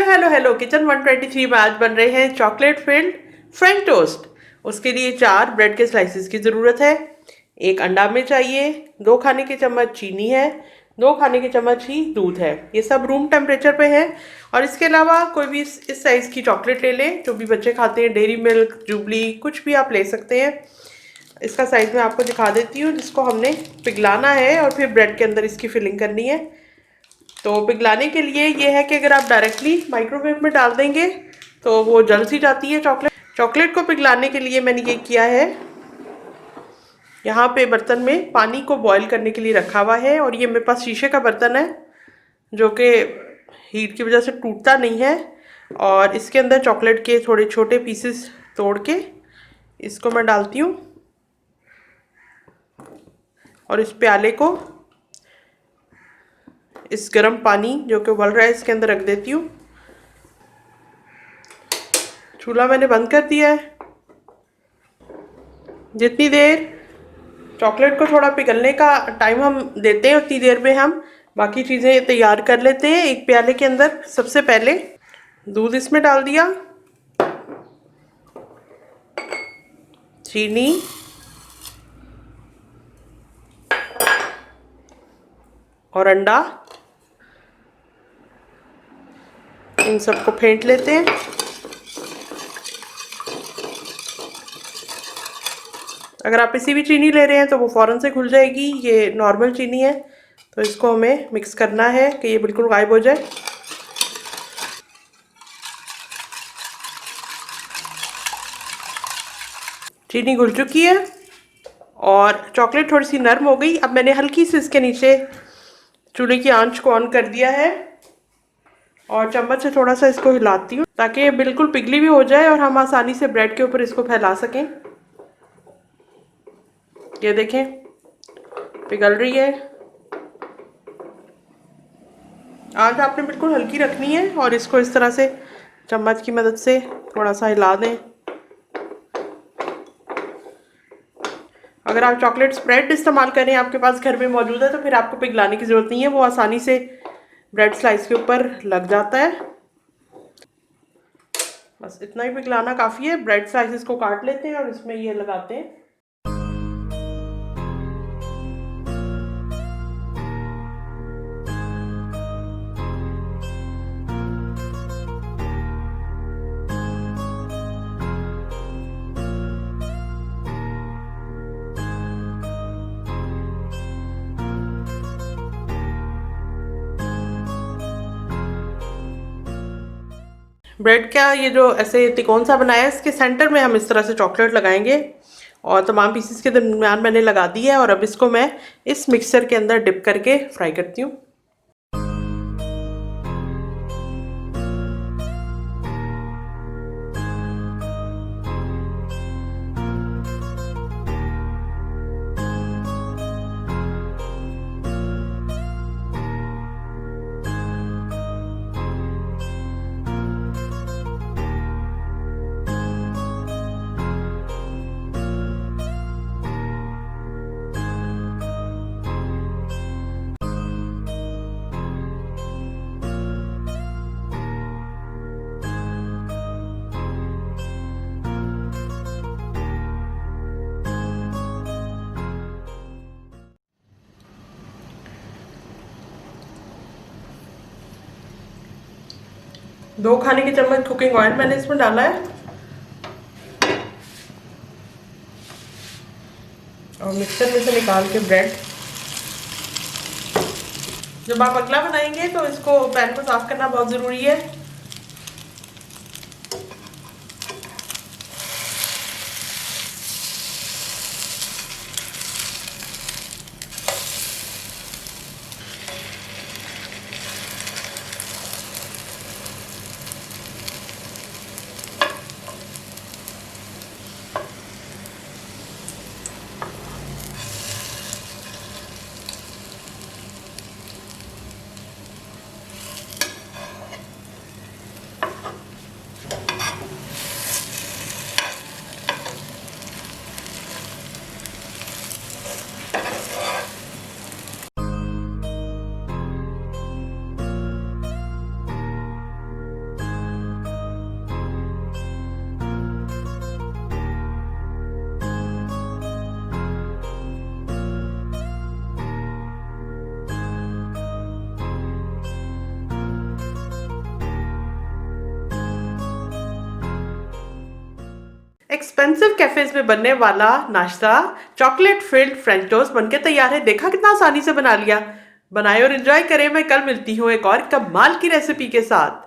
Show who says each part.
Speaker 1: Hello hello kitchen 123 में आज बन रहे हैं चॉकलेट फिल्ड फ्रेंच टोस्ट। उसके लिए 4 ब्रेड के स्लाइसेस की ज़रूरत है। एक अंडा हमें चाहिए, 2 खाने के चम्मच चीनी है, 2 खाने के चम्मच ही दूध है। ये सब रूम टेम्परेचर पे है। और इसके अलावा कोई भी इस साइज़ की चॉकलेट ले लें, जो भी बच्चे खाते हैं, डेयरी मिल्क, जुबली, कुछ भी आप ले सकते हैं। इसका साइज़ मैं आपको दिखा देती हूँ, जिसको हमने पिघलाना है और फिर ब्रेड के अंदर इसकी फिलिंग करनी है। तो पिघलाने के लिए ये है कि अगर आप डायरेक्टली माइक्रोवेव में डाल देंगे तो वो जल सी जाती है चॉकलेट। चॉकलेट को पिघलाने के लिए मैंने ये किया है, यहाँ पे बर्तन में पानी को बॉईल करने के लिए रखा हुआ है। और ये मेरे पास शीशे का बर्तन है जो कि हीट की वजह से टूटता नहीं है। और इसके अंदर चॉकलेट के थोड़े छोटे पीसेस तोड़ के इसको मैं डालती हूँ और इस प्याले को इस गर्म पानी जो कि उबल रहा है इसके अंदर रख देती हूँ। चूल्हा मैंने बंद कर दिया है। जितनी देर चॉकलेट को थोड़ा पिघलने का टाइम हम देते हैं उतनी देर में हम बाकी चीज़ें तैयार कर लेते हैं। एक प्याले के अंदर सबसे पहले दूध इसमें डाल दिया, चीनी, और अंडा, इन सबको फेंट लेते हैं। अगर आप इसी भी चीनी ले रहे हैं तो वो फ़ौरन से घुल जाएगी। ये नॉर्मल चीनी है तो इसको हमें मिक्स करना है कि ये बिल्कुल गायब हो जाए। चीनी घुल चुकी है और चॉकलेट थोड़ी सी नरम हो गई। अब मैंने हल्की सी इसके नीचे चूल्हे की आंच को ऑन कर दिया है और चम्मच से थोड़ा सा इसको हिलाती हूँ ताकि ये बिल्कुल पिघली भी हो जाए और हम आसानी से ब्रेड के ऊपर इसको फैला सकें। ये देखें पिघल रही है। आंच आपने बिल्कुल हल्की रखनी है और इसको इस तरह से चम्मच की मदद से थोड़ा सा हिला दें। अगर आप चॉकलेट स्प्रेड इस्तेमाल करें, आपके पास घर में मौजूद है, तो फिर आपको पिघलाने की ज़रूरत नहीं है, वो आसानी से ब्रेड स्लाइस के ऊपर लग जाता है। बस इतना ही पिघलाना काफ़ी है। ब्रेड स्लाइसेस को काट लेते हैं और इसमें ये लगाते हैं। ब्रेड का ये जो ऐसे तिकोन सा बनाया है, इसके सेंटर में हम इस तरह से चॉकलेट लगाएंगे और तमाम पीसेस के दरमियान मैंने लगा दी है। और अब इसको मैं इस मिक्सर के अंदर डिप करके फ्राई करती हूँ। दो खाने के चम्मच कुकिंग ऑयल मैंने इसमें डाला है और मिक्सर में से निकाल के ब्रेड। जब आप अगला बनाएंगे तो इसको पैन को साफ करना बहुत ज़रूरी है। एक्सपेंसिव कैफेज में बनने वाला नाश्ता चॉकलेट फिल्ड फ्रेंच टोस्ट बनके तैयार है। देखा कितना आसानी से बना लिया। बनाए और एंजॉय करें। मैं कल मिलती हूँ एक और कमाल की रेसिपी के साथ।